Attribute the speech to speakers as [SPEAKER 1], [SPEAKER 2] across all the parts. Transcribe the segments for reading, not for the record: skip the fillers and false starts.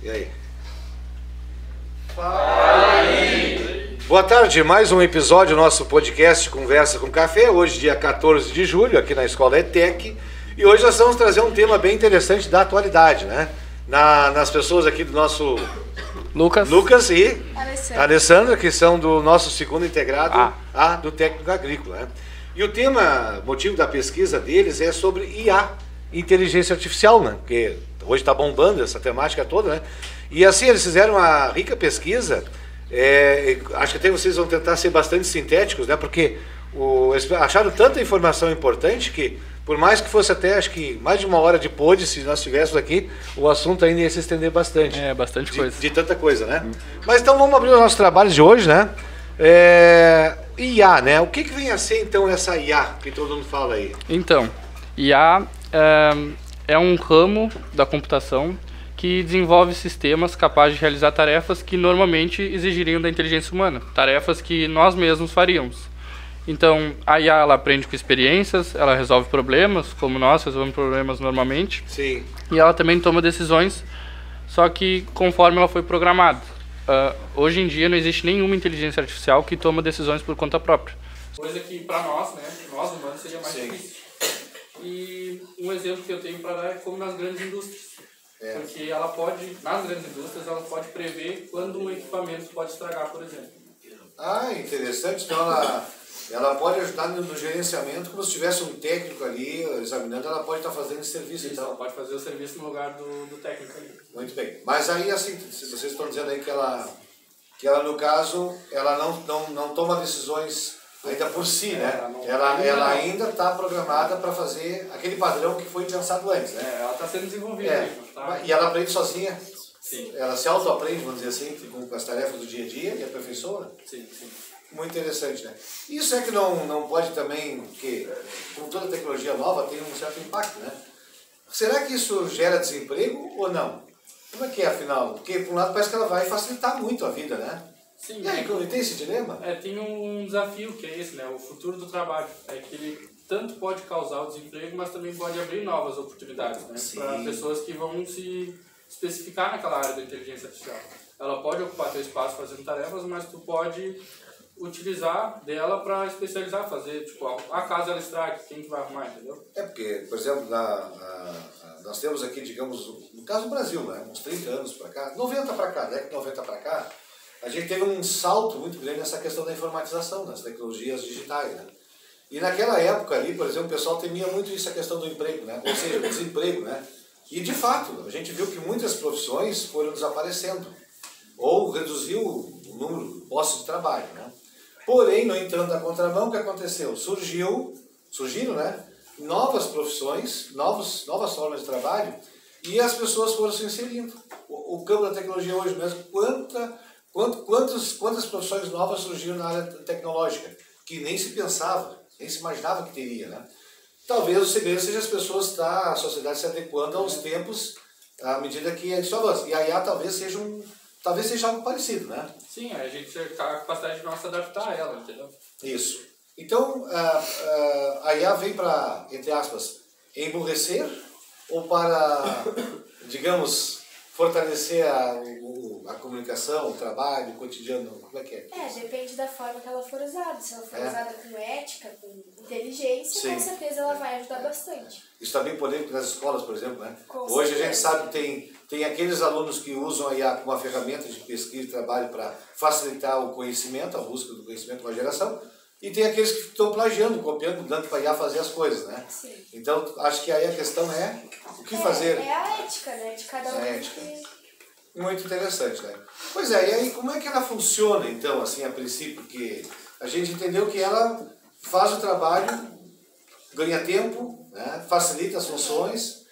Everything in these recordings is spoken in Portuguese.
[SPEAKER 1] E aí?
[SPEAKER 2] Fala aí!
[SPEAKER 1] Boa tarde, mais um episódio do nosso podcast Conversa com Café, hoje dia 14 de julho, aqui na Escola ETEC, e hoje nós vamos trazer um tema bem interessante da atualidade, né? Nas pessoas aqui do nosso Lucas e Alessandra, que são do nosso segundo integrado do técnico agrícola, né? E o tema, motivo da pesquisa deles é sobre IA, inteligência artificial, né? Porque hoje está bombando essa temática toda, né? E assim, eles fizeram uma rica pesquisa, acho que até vocês vão tentar ser bastante sintéticos, né? Porque eles acharam tanta informação importante que, por mais que fosse até, acho que mais de uma hora de pod, se nós estivéssemos aqui, o assunto ainda ia se estender bastante.
[SPEAKER 3] Bastante coisa.
[SPEAKER 1] De tanta coisa, né? Mas então vamos abrir os nossos trabalhos de hoje, né? IA, né? O que vem a ser então essa IA que todo mundo fala aí?
[SPEAKER 3] Então, IA é um ramo da computação que desenvolve sistemas capazes de realizar tarefas que normalmente exigiriam da inteligência humana, tarefas que nós mesmos faríamos. Então, a IA ela aprende com experiências, ela resolve problemas, como nós resolvemos problemas normalmente.
[SPEAKER 1] Sim.
[SPEAKER 3] E ela também toma decisões, só que conforme ela foi programada. Hoje em dia não existe nenhuma inteligência artificial que toma decisões por conta própria. Coisa que para nós, né, nós humanos, seria mais difícil. E um exemplo que eu tenho para dar é como nas grandes indústrias. Porque ela pode, nas grandes indústrias, ela pode prever quando um equipamento pode estragar, por exemplo.
[SPEAKER 1] Ah, interessante. Então ela pode ajudar no gerenciamento, como se tivesse um técnico ali examinando, ela pode estar fazendo esse serviço.
[SPEAKER 3] Isso,
[SPEAKER 1] então.
[SPEAKER 3] ela pode fazer o serviço no lugar do técnico ali.
[SPEAKER 1] Muito bem. Mas aí, assim, vocês estão dizendo aí que ela no caso, ela não toma decisões ainda por si, né? Ela ainda está programada para fazer aquele padrão que foi pensado antes, né?
[SPEAKER 3] Ela está sendo desenvolvida.
[SPEAKER 1] E ela aprende sozinha?
[SPEAKER 3] Sim.
[SPEAKER 1] Ela se auto-aprende, vamos dizer assim, com as tarefas do dia a dia e aperfeiçoa?
[SPEAKER 3] Sim.
[SPEAKER 1] Muito interessante, né? Isso é que não pode também, porque como toda tecnologia nova tem um certo impacto, né? Será que isso gera desemprego ou não? Como é que é, afinal? Porque, por um lado, parece que ela vai facilitar muito a vida, né?
[SPEAKER 3] Sim.
[SPEAKER 1] E aí, tem esse dilema?
[SPEAKER 3] Tem um desafio que é esse, né? O futuro do trabalho. É que ele tanto pode causar o desemprego, mas também pode abrir novas oportunidades, né? Para pessoas que vão se especificar naquela área da inteligência artificial. Ela pode ocupar teu espaço fazendo tarefas, mas tu pode utilizar dela para especializar, fazer, tipo, a casa ela estraga, quem que vai arrumar, entendeu?
[SPEAKER 1] Porque, por exemplo, nós temos aqui, digamos, no caso do Brasil, né? Uns 30 anos para cá, 90 para cá, década de 90 para cá, a gente teve um salto muito grande nessa questão da informatização, das tecnologias digitais, né? E naquela época ali, por exemplo, o pessoal temia muito isso, a questão do emprego, né? Ou seja, o desemprego, né? E de fato, a gente viu que muitas profissões foram desaparecendo, ou reduziu o número de postos de trabalho, né? Porém, no entanto, da contramão, o que aconteceu? Surgiram, né? Novas profissões, novas formas de trabalho, e as pessoas foram se inserindo. O campo da tecnologia hoje mesmo, quantas profissões novas surgiram na área tecnológica, que nem se pensava, nem se imaginava que teria, né? Talvez o segredo seja as pessoas, a sociedade se adequando aos tempos, à medida que isso avança. E a IA talvez seja algo parecido, né?
[SPEAKER 3] Sim, a gente tem a capacidade de nós se adaptar a ela, entendeu?
[SPEAKER 1] Isso. Então, a IA vem para, entre aspas, emburrecer ou para, digamos, fortalecer a comunicação, o trabalho, o cotidiano? Como é que é?
[SPEAKER 4] Depende da forma que ela for usada. Se ela for usada com ética, com inteligência, com certeza ela vai ajudar bastante.
[SPEAKER 1] Isso está bem polêmico nas escolas, por exemplo, né?
[SPEAKER 4] Hoje
[SPEAKER 1] a gente sabe que tem aqueles alunos que usam a IA como uma ferramenta de pesquisa e trabalho para facilitar o conhecimento, a busca do conhecimento de uma geração, e tem aqueles que estão plagiando, copiando, dando para a IA fazer as coisas, né?
[SPEAKER 4] Sim.
[SPEAKER 1] Então, acho que aí a questão é o que fazer.
[SPEAKER 4] É a ética, né? De cada um.
[SPEAKER 1] Muito interessante, né? Pois é, e aí como é que ela funciona, então, assim, a princípio? Porque a gente entendeu que ela faz o trabalho, ganha tempo, né? Facilita as funções,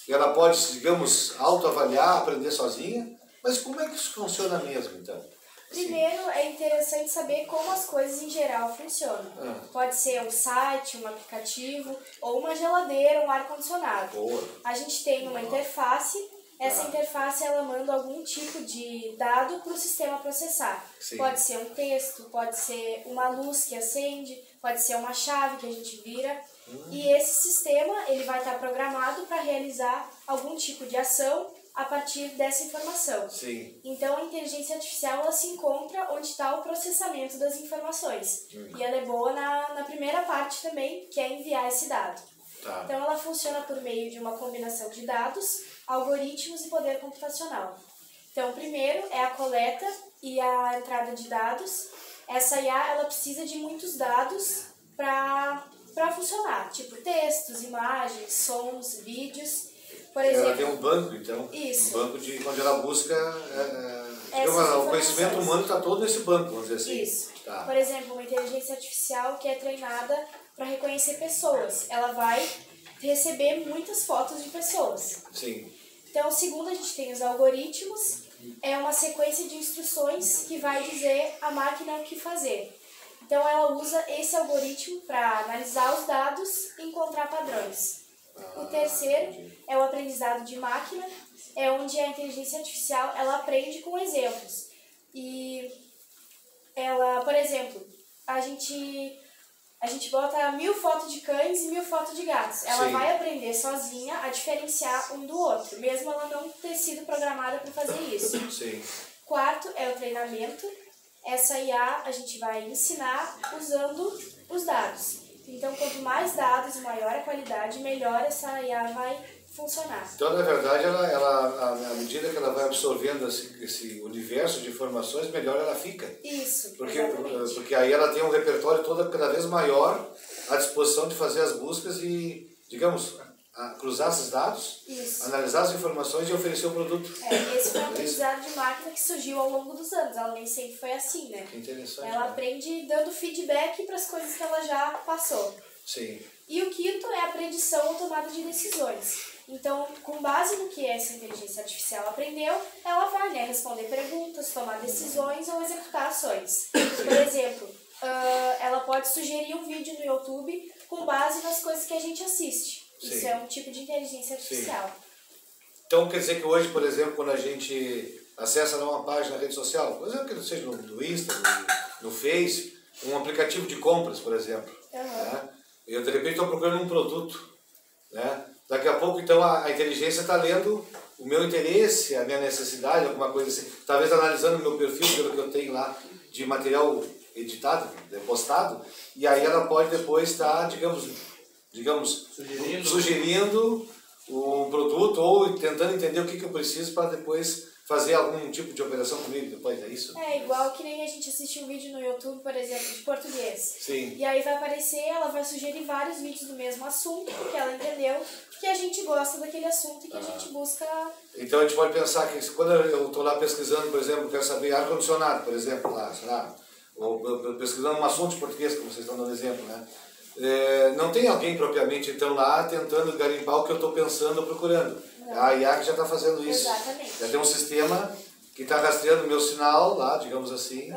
[SPEAKER 1] ela pode, digamos, autoavaliar, aprender sozinha, mas como é que isso funciona mesmo, então?
[SPEAKER 4] Primeiro, é interessante saber como as coisas em geral funcionam. Pode ser um site, um aplicativo, ou uma geladeira, um ar-condicionado. A gente tem uma interface. Essa interface ela manda algum tipo de dado para o sistema processar.
[SPEAKER 1] Sim.
[SPEAKER 4] Pode ser um texto, pode ser uma luz que acende, pode ser uma chave que a gente vira. E esse sistema ele vai estar programado para realizar algum tipo de ação a partir dessa informação.
[SPEAKER 1] Sim.
[SPEAKER 4] Então, a inteligência artificial ela se encontra onde está o processamento das informações. E ela é boa na primeira parte também, que é enviar esse dado.
[SPEAKER 1] Tá.
[SPEAKER 4] Então, ela funciona por meio de uma combinação de dados, algoritmos e poder computacional. Então, primeiro é a coleta e a entrada de dados. Essa IA ela precisa de muitos dados para funcionar, tipo textos, imagens, sons, vídeos. Por exemplo,
[SPEAKER 1] ela tem um banco, então.
[SPEAKER 4] Isso.
[SPEAKER 1] Um banco de onde ela busca. O conhecimento humano está todo nesse banco, vamos dizer assim.
[SPEAKER 4] Isso.
[SPEAKER 1] Tá.
[SPEAKER 4] Por exemplo, uma inteligência artificial que é treinada para reconhecer pessoas. Ela vai receber muitas fotos de pessoas.
[SPEAKER 1] Sim.
[SPEAKER 4] Então, segundo, a gente tem os algoritmos. É uma sequência de instruções que vai dizer à máquina o que fazer. Então, ela usa esse algoritmo para analisar os dados e encontrar padrões. O terceiro é o aprendizado de máquina, é onde a inteligência artificial ela aprende com exemplos. E ela, por exemplo, a gente bota 1000 fotos de cães e 1000 fotos de gatos. Ela
[SPEAKER 1] Sim.
[SPEAKER 4] vai aprender sozinha a diferenciar um do outro, mesmo ela não ter sido programada para fazer isso.
[SPEAKER 1] Sim.
[SPEAKER 4] Quarto é o treinamento. Essa IA a gente vai ensinar usando os dados. Então, quanto mais dados e maior a qualidade, melhor essa IA vai funcionar.
[SPEAKER 1] Então, na verdade, ela, à medida que ela vai absorvendo esse universo de informações, melhor ela fica.
[SPEAKER 4] Isso,
[SPEAKER 1] Porque aí ela tem um repertório todo cada vez maior à disposição de fazer as buscas e, digamos, cruzar esses dados,
[SPEAKER 4] Isso.
[SPEAKER 1] analisar as informações e oferecer o produto.
[SPEAKER 4] Esse foi um aprendizado de máquina que surgiu ao longo dos anos. Ela nem sempre foi assim, né?
[SPEAKER 1] Que interessante.
[SPEAKER 4] Ela
[SPEAKER 1] né?
[SPEAKER 4] aprende dando feedback para as coisas que ela já passou.
[SPEAKER 1] Sim.
[SPEAKER 4] E o quinto é a predição ou tomada de decisões. Então, com base no que essa inteligência artificial aprendeu, ela vai responder perguntas, tomar decisões ou executar ações. Por exemplo, ela pode sugerir um vídeo no YouTube com base nas coisas que a gente assiste.
[SPEAKER 1] Sim.
[SPEAKER 4] Isso é um tipo de inteligência artificial.
[SPEAKER 1] Sim. Então, quer dizer que hoje, por exemplo, quando a gente acessa uma página na rede social, por exemplo, que seja no Insta, no Face, um aplicativo de compras, por exemplo, né? Eu, de repente, estou procurando um produto, né? Daqui a pouco, então, a inteligência está lendo o meu interesse, a minha necessidade, alguma coisa assim, talvez analisando o meu perfil, pelo que eu tenho lá de material editado, postado, e aí ela pode depois estar, digamos sugerindo um produto ou tentando entender o que eu preciso para depois fazer algum tipo de operação comigo depois, é isso?
[SPEAKER 4] É igual que nem a gente assiste um vídeo no YouTube, por exemplo, de português.
[SPEAKER 1] Sim.
[SPEAKER 4] E aí vai aparecer, ela vai sugerir vários vídeos do mesmo assunto, porque ela entendeu que a gente gosta daquele assunto e que a gente busca...
[SPEAKER 1] Então a gente pode pensar que quando eu estou lá pesquisando, por exemplo, quero saber ar-condicionado, por exemplo, lá, sei lá, ou pesquisando um assunto de português, como vocês estão dando exemplo, né? Não tem alguém propriamente então lá tentando garimpar o que eu estou pensando ou procurando.
[SPEAKER 4] Não.
[SPEAKER 1] A IA que já está fazendo isso.
[SPEAKER 4] Exatamente.
[SPEAKER 1] Já tem um sistema que está rastreando o meu sinal lá, digamos assim,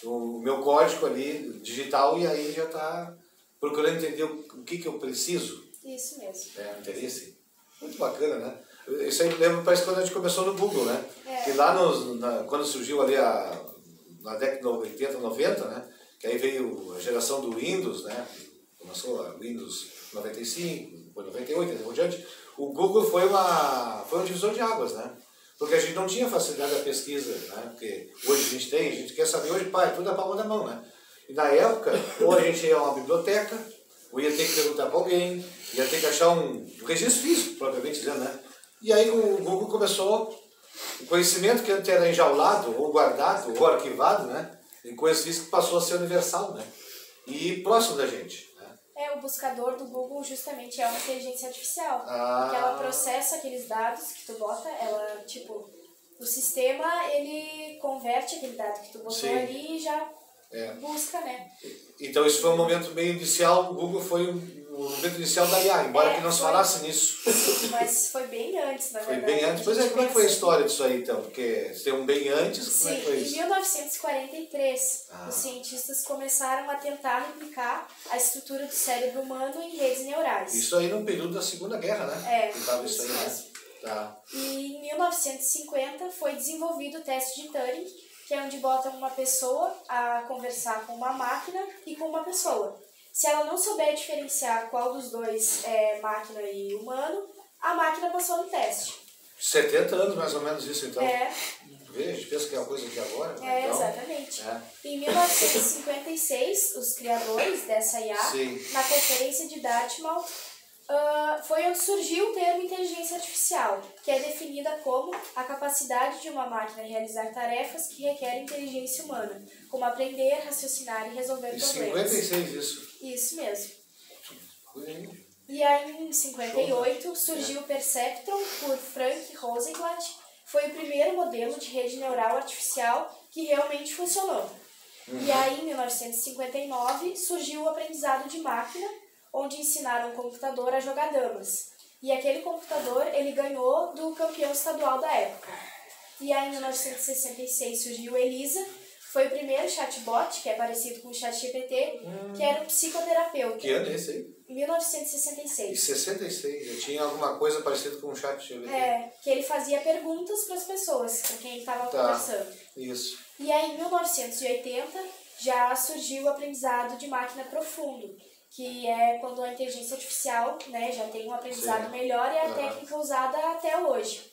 [SPEAKER 1] o meu código ali digital, e aí já está procurando entender o que eu preciso.
[SPEAKER 4] Isso mesmo.
[SPEAKER 1] Interesse. Muito bacana, né? Isso aí me lembra, parece quando a gente começou no Google, né? Que lá quando surgiu ali na década de 80, 90, né? Que aí veio a geração do Windows, né? Começou a Windows 95, depois 98, e por diante. O Google foi um divisor de águas, né? Porque a gente não tinha facilidade da pesquisa, né? Porque hoje a gente quer saber hoje, tudo é palma da mão, né? E na época, ou a gente ia a uma biblioteca, ou ia ter que perguntar para alguém, ia ter que achar um registro físico, propriamente dizendo, né? E aí o Google começou, o conhecimento que antes era enjaulado, ou guardado, ou arquivado, né? Em coisas físicas passou a ser universal, né? E próximo da gente.
[SPEAKER 4] O buscador do Google justamente é uma inteligência artificial. Que ela processa aqueles dados que tu bota, ela, o sistema, ele converte aquele dado que tu botou ali e já busca, né?
[SPEAKER 1] Então isso foi um momento meio inicial, o Google foi o momento inicial da IA, embora que não se falasse nisso.
[SPEAKER 4] Mas foi bem antes, na verdade.
[SPEAKER 1] Foi bem antes. Pois como é que foi a história disso aí, então? Porque tem um bem antes, como é que foi isso?
[SPEAKER 4] Em 1943, os cientistas começaram a tentar replicar a estrutura do cérebro humano em redes neurais.
[SPEAKER 1] Isso aí no período da Segunda Guerra, né?
[SPEAKER 4] Isso
[SPEAKER 1] aí,
[SPEAKER 4] mesmo.
[SPEAKER 1] Tá.
[SPEAKER 4] E em 1950 foi desenvolvido o teste de Turing, que é onde botam uma pessoa a conversar com uma máquina e com uma pessoa. Se ela não souber diferenciar qual dos dois é máquina e humano, a máquina passou no teste.
[SPEAKER 1] 70 anos mais ou menos isso, então.
[SPEAKER 4] É.
[SPEAKER 1] A gente pensa que é uma coisa de agora.
[SPEAKER 4] É,
[SPEAKER 1] então,
[SPEAKER 4] exatamente. Em 1956, os criadores dessa IA, na conferência de Dartmouth, foi onde surgiu o termo inteligência artificial, que é definida como a capacidade de uma máquina realizar tarefas que requerem inteligência humana, como aprender, raciocinar e resolver problemas.
[SPEAKER 1] 56 isso?
[SPEAKER 4] Isso mesmo. E aí, em 58, surgiu o Perceptron por Frank Rosenblatt. Foi o primeiro modelo de rede neural artificial que realmente funcionou. E aí, em 1959, surgiu o aprendizado de máquina, onde ensinaram o computador a jogar damas. E aquele computador, ele ganhou do campeão estadual da época. E aí, em 1966, surgiu o Elisa. Foi o primeiro chatbot, que é parecido com o ChatGPT, que era um psicoterapeuta.
[SPEAKER 1] Que ano é esse aí?
[SPEAKER 4] 1966.
[SPEAKER 1] Em 66, já tinha alguma coisa parecida com o ChatGPT.
[SPEAKER 4] Que ele fazia perguntas para as pessoas, com quem ele estava conversando.
[SPEAKER 1] Isso.
[SPEAKER 4] E aí, em 1980, já surgiu o aprendizado de máquina profundo, que é quando a inteligência artificial, né, já tem um aprendizado melhor e é a técnica usada até hoje.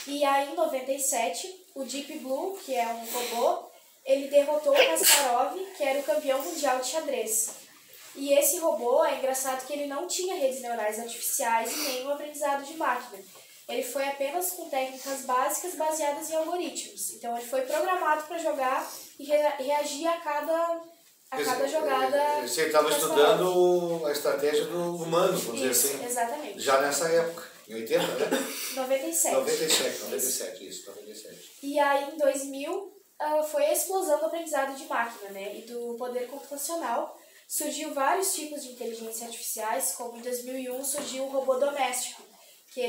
[SPEAKER 4] E aí, em 97, o Deep Blue, que é um robô, ele derrotou o Kasparov, que era o campeão mundial de xadrez. E esse robô, é engraçado que ele não tinha redes neurais artificiais e nem um aprendizado de máquina. Ele foi apenas com técnicas básicas baseadas em algoritmos. Então ele foi programado para jogar e reagir a cada jogada.
[SPEAKER 1] Você estava estudando a estratégia do humano, vamos dizer assim.
[SPEAKER 4] Exatamente.
[SPEAKER 1] Já nessa época, em 80, né?
[SPEAKER 4] 97.
[SPEAKER 1] 97.
[SPEAKER 4] E aí, em 2000, foi a explosão do aprendizado de máquina, né? E do poder computacional. Surgiu vários tipos de inteligência artificiais, como em 2001 surgiu o robô doméstico, que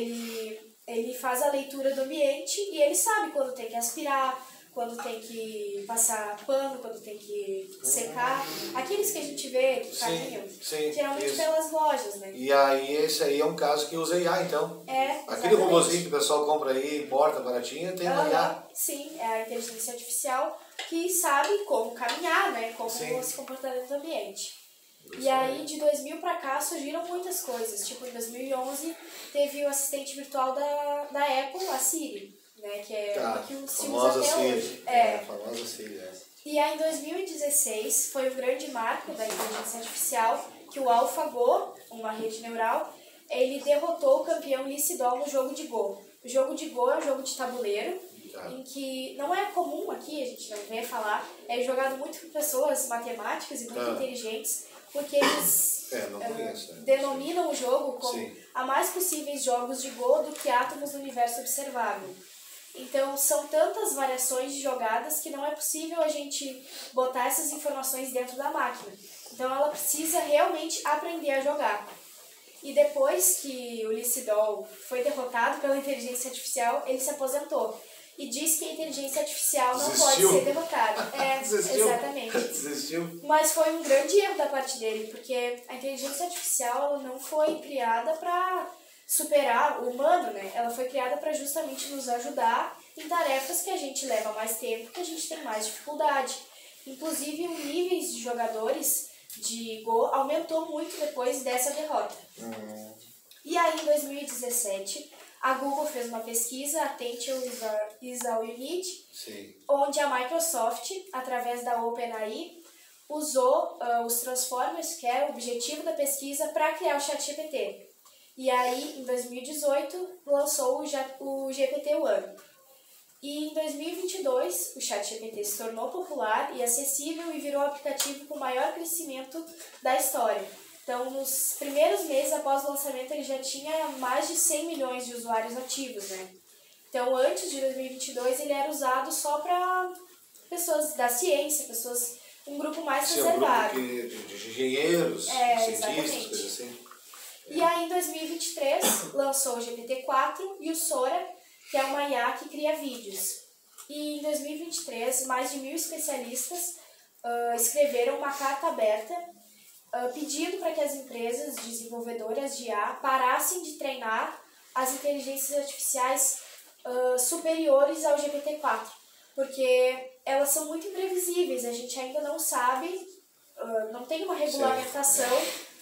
[SPEAKER 4] ele faz a leitura do ambiente e ele sabe quando tem que aspirar, quando tem que passar pano, quando tem que secar. Aqueles que a gente vê que caminham, geralmente pelas lojas, né?
[SPEAKER 1] E aí esse aí é um caso que usa IA, então. Aquele robôzinho que o pessoal compra aí, importa, baratinha, tem uma IA.
[SPEAKER 4] Sim, é a inteligência artificial que sabe como caminhar, né? Como se comportar dentro do ambiente. E aí, de 2000 pra cá, surgiram muitas coisas. Tipo, em 2011, teve o assistente virtual da Apple, a Siri, né? Que é uma que se usa até hoje.
[SPEAKER 1] A famosa Siri,
[SPEAKER 4] E aí, em 2016, foi o grande marco da inteligência artificial, que o AlphaGo, uma rede neural, ele derrotou o campeão Lee Sedol no jogo de Go. O jogo de Go é um jogo de tabuleiro, em que não é comum aqui, a gente não vê falar, é jogado muito por pessoas matemáticas e muito inteligentes, porque eles denominam o jogo como há mais possíveis jogos de Go do que átomos no universo observável. Então, são tantas variações de jogadas que não é possível a gente botar essas informações dentro da máquina. Então, ela precisa realmente aprender a jogar. E depois que o Lee Sedol foi derrotado pela inteligência artificial, ele se aposentou. E diz que a inteligência artificial não pode ser derrotada.
[SPEAKER 1] Desistiu.
[SPEAKER 4] Exatamente.
[SPEAKER 1] Desistiu.
[SPEAKER 4] Mas foi um grande erro da parte dele, porque a inteligência artificial não foi criada para superar o humano, né? Ela foi criada para justamente nos ajudar em tarefas que a gente leva mais tempo, que a gente tem mais dificuldade. Inclusive, o nível de jogadores de Go aumentou muito depois dessa derrota. E aí, em 2017, a Google fez uma pesquisa, Attention is all you need, onde a Microsoft, através da OpenAI, usou os Transformers, que é o objetivo da pesquisa, para criar o ChatGPT. E aí, em 2018, lançou o GPT-1. E em 2022, o ChatGPT se tornou popular e acessível e virou o aplicativo com maior crescimento da história. Então, nos primeiros meses após o lançamento, ele já tinha mais de 100 milhões de usuários ativos, né? Então, antes de 2022, ele era usado só para pessoas da ciência, um grupo mais reservado.
[SPEAKER 1] Um grupo de engenheiros, cientistas, coisas assim.
[SPEAKER 4] E aí, em 2023, lançou o GPT-4 e o Sora, que é uma IA que cria vídeos. E em 2023, mais de 1.000 especialistas escreveram uma carta aberta pedindo para que as empresas desenvolvedoras de IA parassem de treinar as inteligências artificiais superiores ao GPT-4, porque elas são muito imprevisíveis, a gente ainda não sabe, não tem uma regulamentação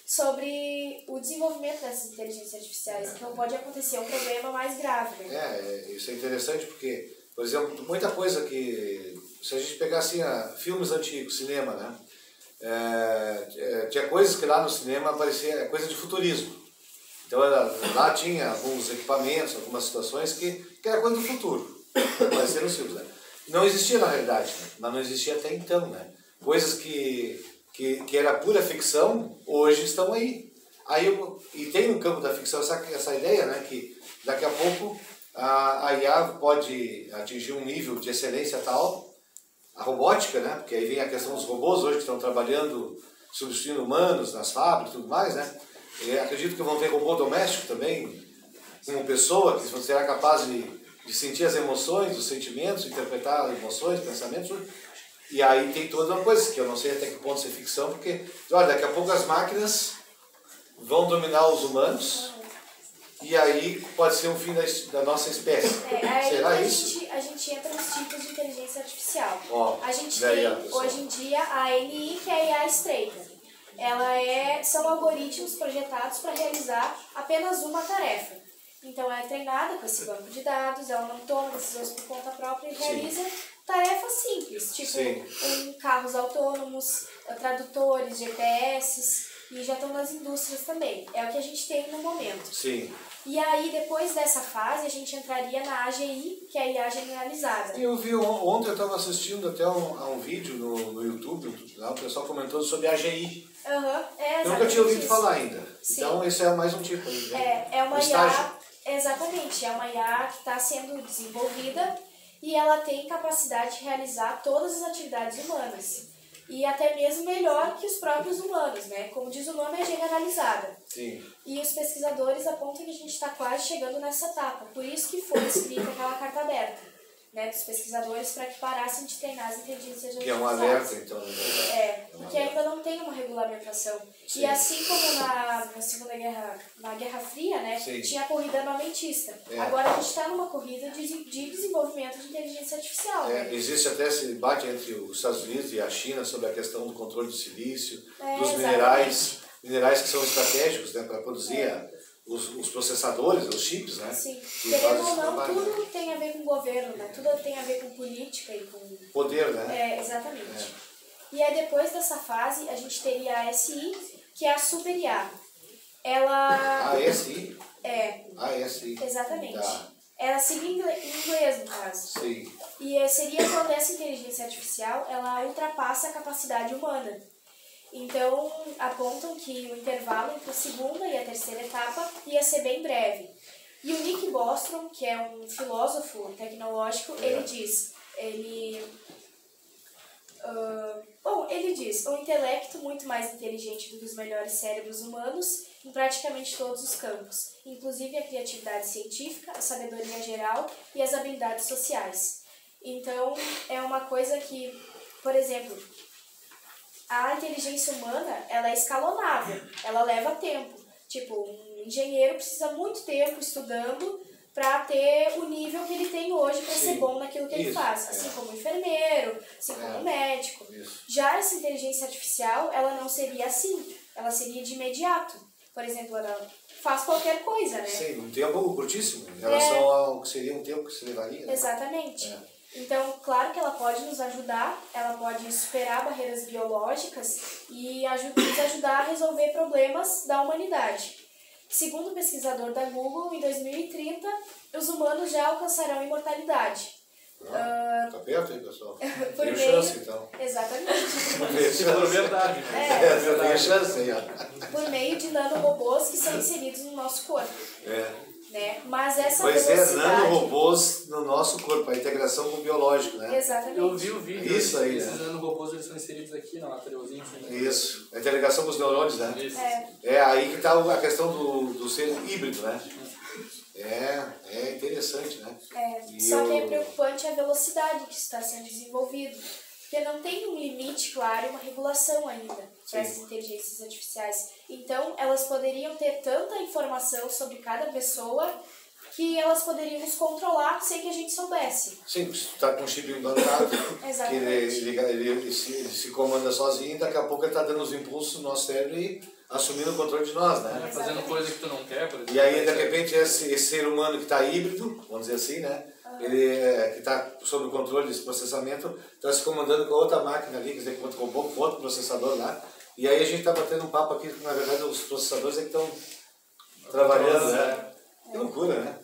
[SPEAKER 4] sobre o desenvolvimento dessas inteligências artificiais. Então pode acontecer um problema mais grave. Né?
[SPEAKER 1] Isso é interessante porque, por exemplo, muita coisa que, se a gente pegar assim, filmes antigos, cinema, né? Tinha coisas que lá no cinema parecia coisa de futurismo. Então lá tinha alguns equipamentos, algumas situações que era coisa do futuro, parecia nos filmes, né? Não existia na realidade, né? Mas não existia até então, né? Coisas que era pura ficção, hoje estão aí. E tem no campo da ficção essa ideia, né? Que daqui a pouco a IA pode atingir um nível de excelência tal, a robótica, né? Porque aí vem a questão dos robôs hoje que estão trabalhando, substituindo humanos nas fábricas e tudo mais, né? Acredito que vão ter robô doméstico também, como pessoa, que será capaz de sentir as emoções, os sentimentos, interpretar emoções, pensamentos. E aí tem toda uma coisa, que eu não sei até que ponto isso é ficção, porque, olha, daqui a pouco as máquinas vão dominar os humanos, e aí pode ser o fim da nossa espécie. Será isso?
[SPEAKER 4] A gente entra nos tipos de inteligência artificial.
[SPEAKER 1] A
[SPEAKER 4] gente tem, hoje em dia, a ANI, que é a IA estreita. São algoritmos projetados para realizar apenas uma tarefa. Então, ela é treinada com esse banco de dados, ela não toma decisões por conta própria e realiza tarefas simples, tipo carros autônomos, tradutores, GPS, e já estão nas indústrias também. É o que a gente tem no momento.
[SPEAKER 1] Sim.
[SPEAKER 4] E aí, depois dessa fase, a gente entraria na AGI, que é a IA generalizada.
[SPEAKER 1] Eu vi, ontem eu estava assistindo até a um vídeo no YouTube, lá o pessoal comentou sobre a AGI. Eu nunca tinha ouvido falar ainda. Sim. Então, esse é mais um tipo.
[SPEAKER 4] É uma IA, exatamente, é uma IA que está sendo desenvolvida e ela tem capacidade de realizar todas as atividades humanas. E até mesmo melhor que os próprios humanos, né? Como diz o nome, é generalizada.
[SPEAKER 1] Sim.
[SPEAKER 4] E os pesquisadores apontam que a gente está quase chegando nessa etapa. Por isso que foi escrita aquela carta aberta, né, dos pesquisadores para que parassem de treinar as inteligências artificiais.
[SPEAKER 1] Que é um alerta, então.
[SPEAKER 4] Porque ainda não tem uma regulamentação. Sim. E assim como na Segunda Guerra, na Guerra Fria, né, tinha a corrida armamentista. Agora a gente está numa corrida de desenvolvimento de inteligência artificial. Né?
[SPEAKER 1] Existe até esse debate entre os Estados Unidos e a China sobre a questão do controle do silício, dos minerais que são estratégicos, né, para produzir os processadores, os chips, né?
[SPEAKER 4] Sim. Querendo ou não, tudo tem a ver com governo, né? Tudo tem a ver com política e com...
[SPEAKER 1] poder, né?
[SPEAKER 4] Exatamente. E aí, depois dessa fase, a gente teria a SI, que é a Super IA. Ela...
[SPEAKER 1] A SI?
[SPEAKER 4] A
[SPEAKER 1] SI.
[SPEAKER 4] Exatamente.
[SPEAKER 1] Tá.
[SPEAKER 4] Ela seria em inglês, no caso.
[SPEAKER 1] Sim.
[SPEAKER 4] E seria quando essa inteligência artificial, ela ultrapassa a capacidade humana. Então, apontam que o intervalo entre a segunda e a terceira etapa ia ser bem breve. E o Nick Bostrom, que é um filósofo tecnológico, ele diz, ele diz, o intelecto muito mais inteligente do que os melhores cérebros humanos em praticamente todos os campos, inclusive a criatividade científica, a sabedoria geral e as habilidades sociais. Então, é uma coisa que, por exemplo, a inteligência humana, ela é escalonável, ela leva tempo. Tipo, um engenheiro precisa muito tempo estudando para ter o nível que ele tem hoje para ser bom naquilo que ele faz. Assim como um enfermeiro, assim como um médico. Já essa inteligência artificial, ela não seria assim. Ela seria de imediato. Por exemplo, ela faz qualquer coisa, né?
[SPEAKER 1] Sim, um tempo curtíssimo em relação ao que seria um tempo que se levaria. Né?
[SPEAKER 4] Exatamente. Então, claro que ela pode nos ajudar, ela pode superar barreiras biológicas e nos ajudar a resolver problemas da humanidade. Segundo o pesquisador da Google, em 2030, os humanos já alcançarão a imortalidade.
[SPEAKER 1] Tá perto aí, pessoal.
[SPEAKER 4] Tem
[SPEAKER 1] chance, então.
[SPEAKER 4] Exatamente.
[SPEAKER 3] Se for verdade.
[SPEAKER 1] Tem chance aí, ó.
[SPEAKER 4] Por meio de nanorobôs que são inseridos no nosso corpo. Né? Mas essa velocidade...
[SPEAKER 1] nanorobôs no nosso corpo, a integração com o biológico, né?
[SPEAKER 4] Exatamente.
[SPEAKER 3] Eu vi o vídeo.
[SPEAKER 1] Isso aí,
[SPEAKER 3] esses nanorobôs, eles são inseridos aqui na lateralzinha.
[SPEAKER 1] Isso, a integração com os neurônios, né?
[SPEAKER 3] Isso.
[SPEAKER 1] É aí que está a questão do ser híbrido, né? É interessante, né?
[SPEAKER 4] Só que é preocupante a velocidade que está sendo desenvolvido. Porque não tem um limite claro e uma regulação ainda para essas inteligências artificiais. Então, elas poderiam ter tanta informação sobre cada pessoa que elas poderiam nos controlar sem que a gente soubesse.
[SPEAKER 1] Sim, se está com um chip implantado, que ele se comanda sozinho, daqui a pouco ele está dando os impulsos no nosso cérebro e assumindo o controle de nós, né?
[SPEAKER 3] Fazendo coisa que tu não quer, por exemplo.
[SPEAKER 1] E aí, de repente, esse ser humano que está híbrido, vamos dizer assim, né? Ele que está sob o controle desse processamento, está se comandando com outra máquina ali, quer dizer, com outro processador lá. E aí a gente está batendo um papo aqui, que na verdade os processadores é que estão trabalhando, né? Que loucura, né?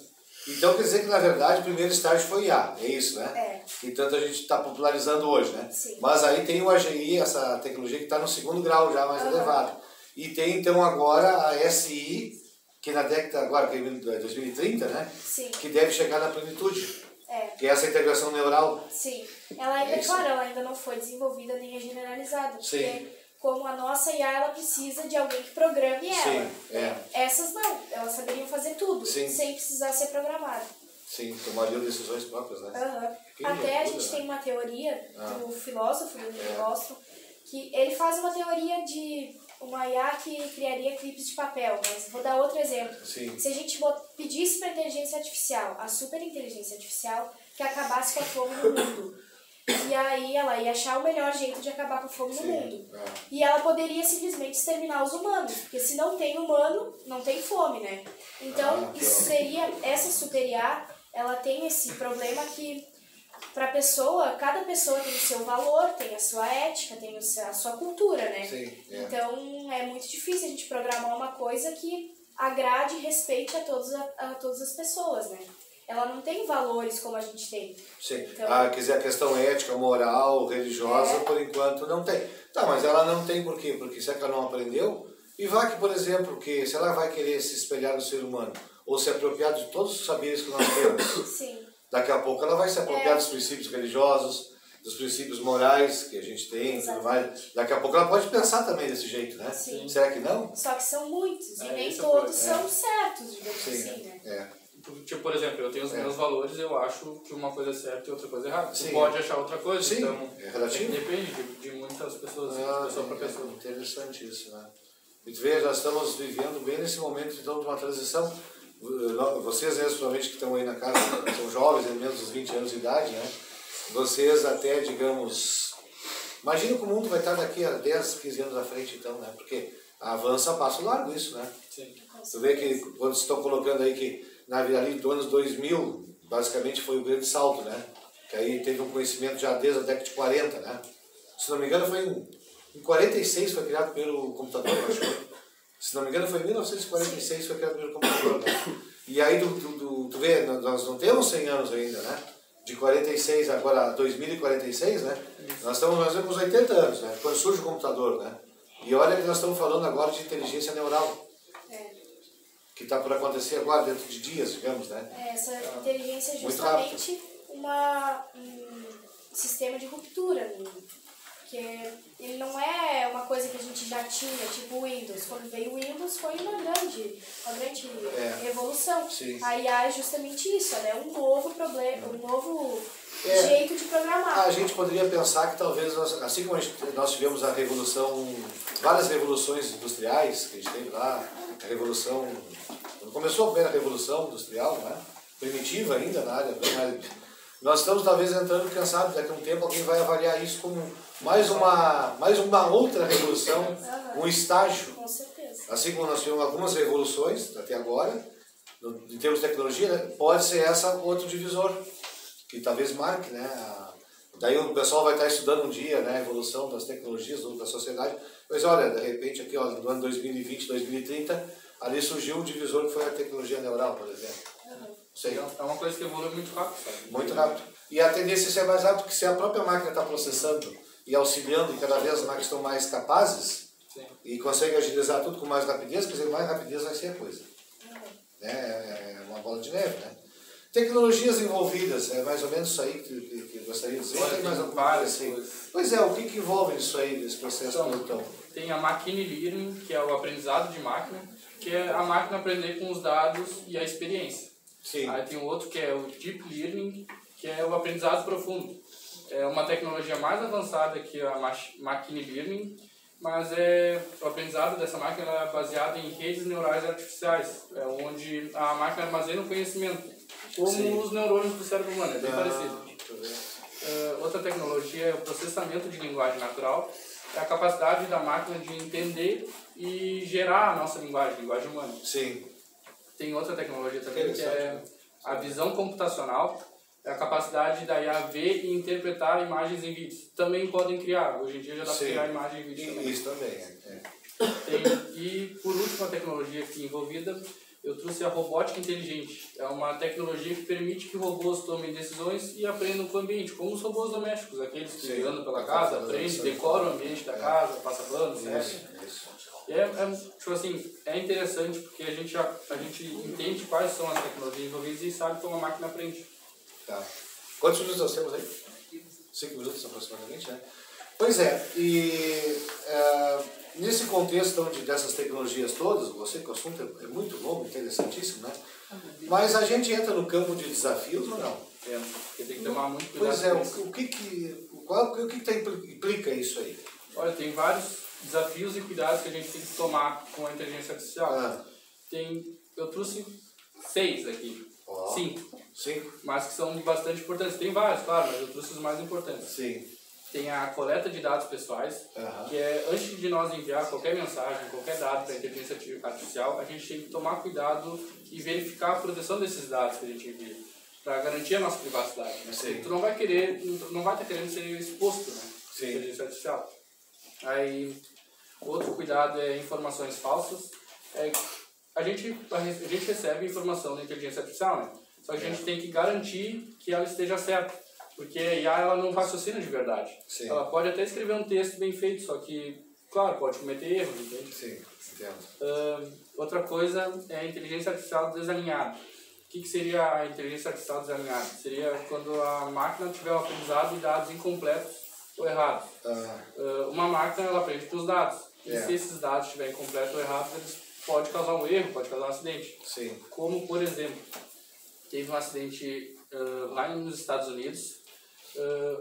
[SPEAKER 1] Então quer dizer que na verdade o primeiro estágio foi IA, é isso, né? Que tanto a gente está popularizando hoje, né?
[SPEAKER 4] Sim.
[SPEAKER 1] Mas aí tem o AGI, essa tecnologia que está no segundo grau já mais elevado. E tem então agora a SI, que na década agora, que é 2030, né?
[SPEAKER 4] Sim.
[SPEAKER 1] Que deve chegar na plenitude. Que é essa integração neural.
[SPEAKER 4] Sim. Ela ainda, claro, ela ainda não foi desenvolvida nem é generalizada. Porque como a nossa IA, ela precisa de alguém que programe ela.
[SPEAKER 1] Sim,
[SPEAKER 4] Essas não, elas saberiam fazer tudo, sem precisar ser programada.
[SPEAKER 1] Sim, tomariam decisões próprias, né?
[SPEAKER 4] Até a gente tem uma teoria do filósofo, do Neil Ostrom, que ele faz uma teoria de uma IA que criaria clipes de papel, mas vou dar outro exemplo.
[SPEAKER 1] Sim.
[SPEAKER 4] Se a gente pedisse para a inteligência artificial, a super inteligência artificial, que acabasse com a fome no mundo, e aí ela ia achar o melhor jeito de acabar com a fome no mundo. E ela poderia simplesmente exterminar os humanos, porque se não tem humano, não tem fome, né? Então, isso seria, essa super IA, ela tem esse problema que para pessoa, cada pessoa tem o seu valor, tem a sua ética, tem a sua cultura, né? Então é muito difícil a gente programar uma coisa que agrade e respeite a todas as pessoas, né? Ela não tem valores como a gente tem.
[SPEAKER 1] Sim.
[SPEAKER 4] Então,
[SPEAKER 1] quer dizer, a questão ética, moral, religiosa, por enquanto não tem. Tá, mas ela não tem por quê? Porque se ela não aprendeu, e vai que, por exemplo, que se ela vai querer se espelhar no ser humano, ou se apropriar de todos os saberes que nós temos,
[SPEAKER 4] sim.
[SPEAKER 1] Daqui a pouco ela vai se apropriar dos princípios religiosos, dos princípios morais que a gente tem, tudo mais. Daqui a pouco ela pode pensar também desse jeito, né?
[SPEAKER 4] Sim.
[SPEAKER 1] Será que não?
[SPEAKER 4] Só que são muitos, e nem todos são certos, digamos assim, né?
[SPEAKER 3] Tipo, por exemplo, eu tenho os meus valores, eu acho que uma coisa é certa e outra coisa é errada.
[SPEAKER 1] Sim.
[SPEAKER 3] Tu pode achar outra coisa, então
[SPEAKER 1] é relativo.
[SPEAKER 3] Depende de muitas pessoas, de pessoa para pessoa.
[SPEAKER 1] Interessante isso, né? E tu vê, nós estamos vivendo bem nesse momento então de uma transição. Vocês mesmos, provavelmente, que estão aí na casa, são jovens, menos dos 20 anos de idade, né? Vocês até, digamos... Imagina que o mundo vai estar daqui a 10, 15 anos à frente, então, né? Porque avança a passo largo isso, né?
[SPEAKER 3] Sim.
[SPEAKER 1] Você vê que quando vocês estão colocando aí que ali do anos 2000, basicamente foi o grande salto, né? Que aí teve um conhecimento já desde a década de 40, né? Se não me engano, foi em 46 foi criado pelo computador, eu acho. Se não me engano, foi em 1946 foi criado pelo computador, né? E aí, tu vê, nós não temos 100 anos ainda, né? De 46 agora a 2046, né? Nós estamos mais ou menos com 80 anos, né? Quando surge o computador, né? E olha que nós estamos falando agora de inteligência neural. Que está por acontecer agora, dentro de dias, digamos, né?
[SPEAKER 4] Essa inteligência é justamente um sistema de ruptura, porque ele não é uma coisa que a gente já tinha, tipo o Windows. Quando veio o Windows foi uma grande revolução.
[SPEAKER 1] Sim.
[SPEAKER 4] A IA é justamente isso, ela é um novo problema, um novo jeito de programar.
[SPEAKER 1] A gente poderia pensar que talvez, assim como nós tivemos a revolução, várias revoluções industriais que a gente teve lá, a revolução, quando começou a primeira revolução industrial, né? Primitiva ainda na área, nós estamos talvez entrando, quem sabe, daqui a um tempo alguém vai avaliar isso como mais uma outra revolução, um estágio.
[SPEAKER 4] Com certeza.
[SPEAKER 1] Assim como nós tivemos algumas revoluções até agora, em termos de tecnologia, né? Pode ser essa outro divisor, que talvez marque, né? Daí o pessoal vai estar estudando um dia, né, a evolução das tecnologias da sociedade. Mas olha, de repente aqui, ó, no ano 2020, 2030, ali surgiu um divisor que foi a tecnologia neural, por exemplo.
[SPEAKER 3] É uma coisa que evolui muito rápido, sabe?
[SPEAKER 1] Muito rápido. E a tendência é ser mais rápido, porque se a própria máquina está processando e auxiliando, e cada vez as máquinas estão mais capazes, e conseguem agilizar tudo com mais rapidez, quer dizer, mais rapidez vai ser a coisa. É uma bola de neve, né? Tecnologias envolvidas, é mais ou menos isso aí que eu gostaria de dizer. Tem mais alguma coisa assim? Pois é, o que envolve isso aí, nesse processo então?
[SPEAKER 3] Tem a Machine Learning, que é o aprendizado de máquina, que é a máquina aprender com os dados e a experiência.
[SPEAKER 1] Sim.
[SPEAKER 3] Aí tem outro que é o Deep Learning, que é o aprendizado profundo. É uma tecnologia mais avançada que a Machine Learning, mas o aprendizado dessa máquina é baseado em redes neurais artificiais, onde a máquina armazena o conhecimento, como os neurônios do cérebro humano, é bem parecido. Outra tecnologia é o processamento de linguagem natural, é a capacidade da máquina de entender e gerar a nossa linguagem humana.
[SPEAKER 1] Sim.
[SPEAKER 3] Tem outra tecnologia também que é a visão computacional, é a capacidade da IA ver e interpretar imagens em vídeos. Também podem criar, hoje em dia já dá para criar imagem em vídeo também.
[SPEAKER 1] Isso também,
[SPEAKER 3] E por último, a tecnologia aqui envolvida, eu trouxe a robótica inteligente. É uma tecnologia que permite que robôs tomem decisões e aprendam com o ambiente, como os robôs domésticos, aqueles que andam pela casa, aprendem, decoram o ambiente da casa, passa pano, tipo assim, é interessante porque a gente entende quais são as tecnologias envolvidas e sabe como a máquina aprende.
[SPEAKER 1] Tá. Quantos minutos nós temos aí? 5 minutos aproximadamente, né? Pois é, e nesse contexto dessas tecnologias todas, você que o assunto é muito longo, interessantíssimo, né? Mas a gente entra no campo de desafios ou não?
[SPEAKER 3] Porque tem que tomar muito cuidado.
[SPEAKER 1] Pois é, o que implica isso aí?
[SPEAKER 3] Olha, tem vários desafios e cuidados que a gente tem que tomar com a inteligência artificial. Eu trouxe 6 aqui. 5. Mas que são bastante importantes. Tem vários, claro, mas eu trouxe os mais importantes.
[SPEAKER 1] Sim.
[SPEAKER 3] Tem a coleta de dados pessoais, que é antes de nós enviar qualquer mensagem, qualquer dado para a inteligência artificial, a gente tem que tomar cuidado e verificar a proteção desses dados que a gente envia, para garantir a nossa privacidade. Né? Tu não vai estar querendo ser exposto, né? À inteligência artificial. Aí, outro cuidado é informações falsas. A gente recebe informação da inteligência artificial, né? Só que a gente tem que garantir que ela esteja certa, porque a IA ela não raciocina de verdade. Ela pode até escrever um texto bem feito, só que, claro, pode cometer erros, entende?
[SPEAKER 1] Sim, entendo.
[SPEAKER 3] Outra coisa é a inteligência artificial desalinhada. O que seria a inteligência artificial desalinhada? Seria quando a máquina tiver um aprendizado de dados incompletos ou errados. Uma máquina ela aprende com os dados, e se esses dados estiverem incompletos ou errados, eles podem causar um erro, pode causar um acidente. Como, por exemplo, teve um acidente lá nos Estados Unidos,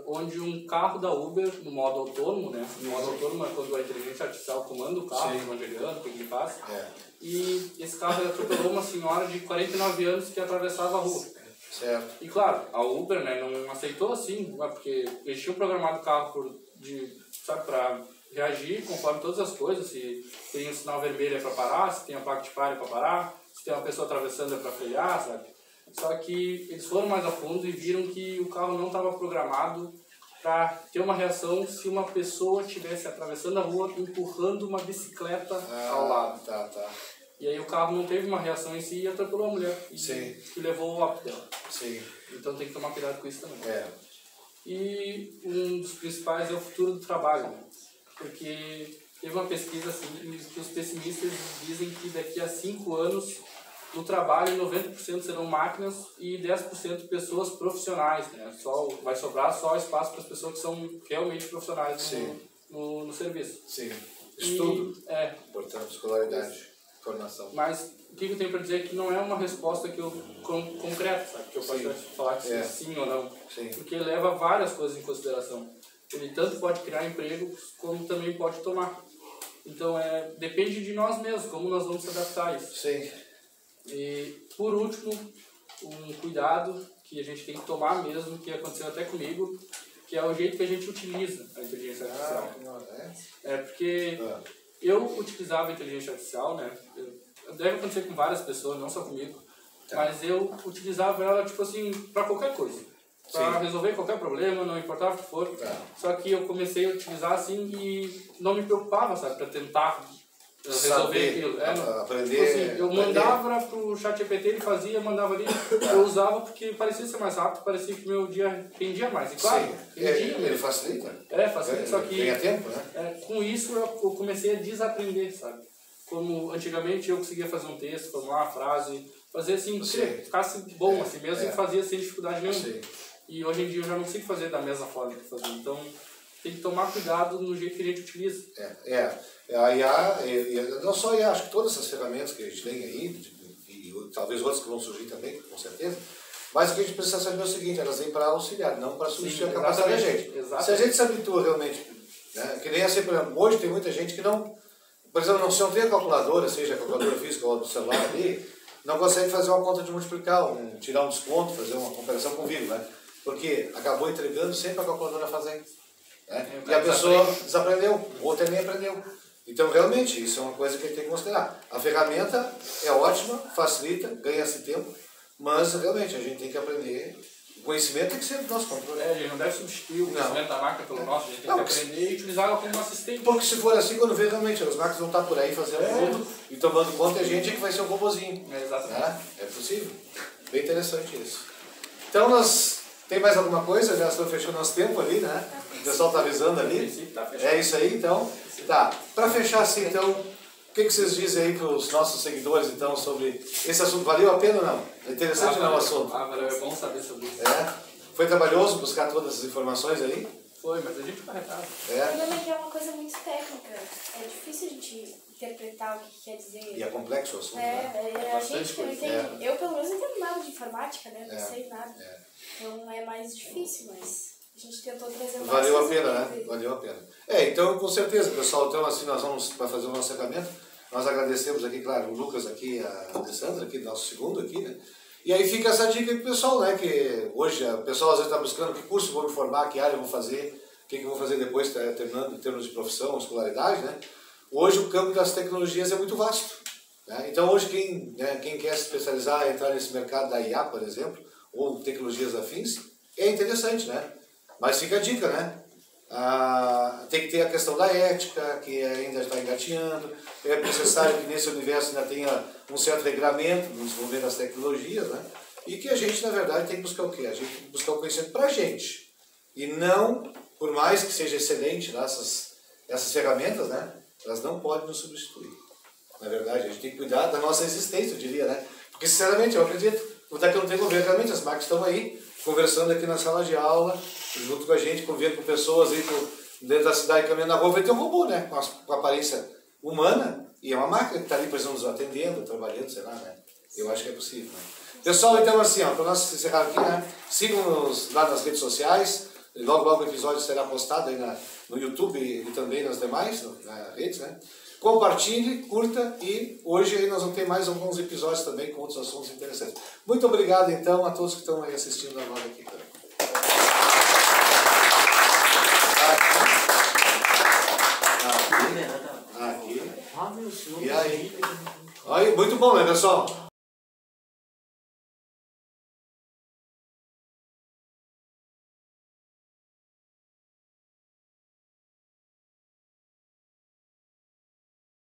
[SPEAKER 3] onde um carro da Uber, no modo autônomo, né? No modo autônomo é quando a inteligência artificial comanda o carro, navegando, o que ele faz. E esse carro atropelou uma senhora de 49 anos que atravessava a rua. E claro, a Uber, né, não aceitou assim, porque eles tinham programado o carro para reagir conforme todas as coisas, se tem um sinal vermelho é para parar, se tem a placa de pare é para parar, se tem uma pessoa atravessando é para frear, sabe? Só que eles foram mais a fundo e viram que o carro não estava programado para ter uma reação se uma pessoa estivesse atravessando a rua empurrando uma bicicleta ao lado. E aí o carro não teve uma reação em si e atropelou a mulher, que levou o óbito dela. Então tem que tomar cuidado com isso também. E um dos principais é o futuro do trabalho, né? Porque teve uma pesquisa assim, que os pessimistas dizem que daqui a 5 anos no trabalho 90% serão máquinas e 10% pessoas profissionais, né? Vai sobrar só espaço para as pessoas que são realmente profissionais no serviço.
[SPEAKER 1] Estudo. Portanto, escolaridade, formação.
[SPEAKER 3] Mas o que eu tenho para dizer é que não é uma resposta que eu concreta, sabe? Que eu posso falar que sim ou não. Porque leva várias coisas em consideração. Ele tanto pode criar empregos, como também pode tomar. Então, depende de nós mesmos, como nós vamos se adaptar a isso. E, por último, um cuidado que a gente tem que tomar mesmo, que aconteceu até comigo, que é o jeito que a gente utiliza a inteligência artificial. Porque eu utilizava a inteligência artificial, né? Deve acontecer com várias pessoas, não só comigo, mas eu utilizava ela, tipo assim, para qualquer coisa. Para resolver qualquer problema, não importava o que for. Só que eu comecei a utilizar assim e não me preocupava, sabe, para tentar resolver aquilo.
[SPEAKER 1] Aprender.
[SPEAKER 3] Tipo assim, eu mandava pro ChatGPT, ele fazia, mandava ali, eu usava porque parecia ser mais rápido, parecia que meu dia rendia mais. E claro, rendia
[SPEAKER 1] ele facilita.
[SPEAKER 3] Facilita, só que
[SPEAKER 1] ganha tempo, né?
[SPEAKER 3] Com isso eu comecei a desaprender, sabe? Como antigamente eu conseguia fazer um texto, formular uma frase, fazer assim, que ficasse bom assim mesmo e fazia sem dificuldade nenhuma. E hoje em dia eu já não consigo fazer da mesma forma que eu fazia. Então, tem que tomar cuidado no jeito que a gente utiliza.
[SPEAKER 1] A IA, não só a IA, acho que todas essas ferramentas que a gente tem aí, e talvez outras que vão surgir também, com certeza, mas o que a gente precisa saber é o seguinte, elas vêm para auxiliar, não para substituir a capacidade da gente. Se a gente se habitua realmente Né? Que nem assim, por exemplo, hoje tem muita gente que não, por exemplo, se não tem a calculadora, seja a calculadora física ou do celular ali, não consegue fazer uma conta de multiplicar, tirar um desconto, fazer uma comparação com vírgula, né? Porque acabou entregando sempre a calculadora fazendo. Né? E a pessoa desaprendeu, ou até nem aprendeu. Então, realmente, isso é uma coisa que a gente tem que considerar. A ferramenta é ótima, facilita, ganha-se tempo, mas, realmente, a gente tem que aprender. O conhecimento tem que ser do nosso controle.
[SPEAKER 3] A gente não deve substituir o conhecimento da máquina pelo nosso, a gente tem que aprender e utilizar ela como um assistente.
[SPEAKER 1] Porque se for assim, quando vê, realmente, as máquinas vão estar por aí fazendo tudo e tomando conta, a gente é que vai ser um robozinho.
[SPEAKER 3] Exatamente.
[SPEAKER 1] Né? É possível. Bem interessante isso. Então, tem mais alguma coisa? Já estou fechando nosso tempo ali, né? O pessoal está avisando ali. É isso aí, então. Tá. Para fechar assim, então, o que vocês dizem aí para os nossos seguidores, então, sobre esse assunto? Valeu a pena ou não? É interessante ou não o assunto?
[SPEAKER 3] Valeu, é bom saber sobre isso.
[SPEAKER 1] Foi trabalhoso buscar todas as informações aí?
[SPEAKER 3] Foi, mas a gente vai retar.
[SPEAKER 4] O problema é que é uma coisa muito técnica. É difícil a gente interpretar o que quer dizer.
[SPEAKER 1] E é complexo o assunto,
[SPEAKER 4] a gente que não entende. Eu, pelo menos, não entendo nada de informática, né? Não sei nada. Então é mais difícil, mas a gente tentou trazer mais.
[SPEAKER 1] Valeu a pena, né? Valeu a pena. Então, com certeza, pessoal, então assim, nós vamos para fazer o nosso encerramento. Nós agradecemos aqui, claro, o Lucas aqui, a Alessandra aqui, nosso segundo aqui, né? E aí fica essa dica aí pro pessoal, né? Que hoje o pessoal às vezes está buscando que curso vou me formar, que área eu vou fazer, o que eu vou fazer depois, terminando em termos de profissão, escolaridade, né? Hoje o campo das tecnologias é muito vasto. Né? Então hoje quem quer se especializar, entrar nesse mercado da IA, por exemplo, ou tecnologias afins, é interessante, né? Mas fica a dica, né? Tem que ter a questão da ética, que ainda está engatinhando. É necessário que nesse universo ainda tenha um certo regramento no desenvolvimento das tecnologias, né? E que a gente, na verdade, tem que buscar o quê? A gente tem que buscar o conhecimento para a gente. E não, por mais que seja excelente, né, essas ferramentas, né? Elas não podem nos substituir. Na verdade, a gente tem que cuidar da nossa existência, eu diria, né? Porque, sinceramente, eu acredito, até que eu não tenho governo, realmente as máquinas estão aí, conversando aqui na sala de aula, junto com a gente, convivendo com pessoas aí dentro da cidade, caminhando na rua, vai ter um robô, né? Com aparência humana, e é uma máquina que está ali, por exemplo, nos atendendo, trabalhando, sei lá, né? Eu acho que é possível, né? Pessoal, então assim, para nós encerrar aqui, né? Sigam-nos lá nas redes sociais, logo o episódio será postado aí no YouTube e também nas demais redes, né? Compartilhe, curta e hoje aí nós vamos ter mais alguns episódios também com outros assuntos interessantes. Muito obrigado então a todos que estão aí assistindo a nós aqui também. Aqui. E aí? Muito bom, né, pessoal?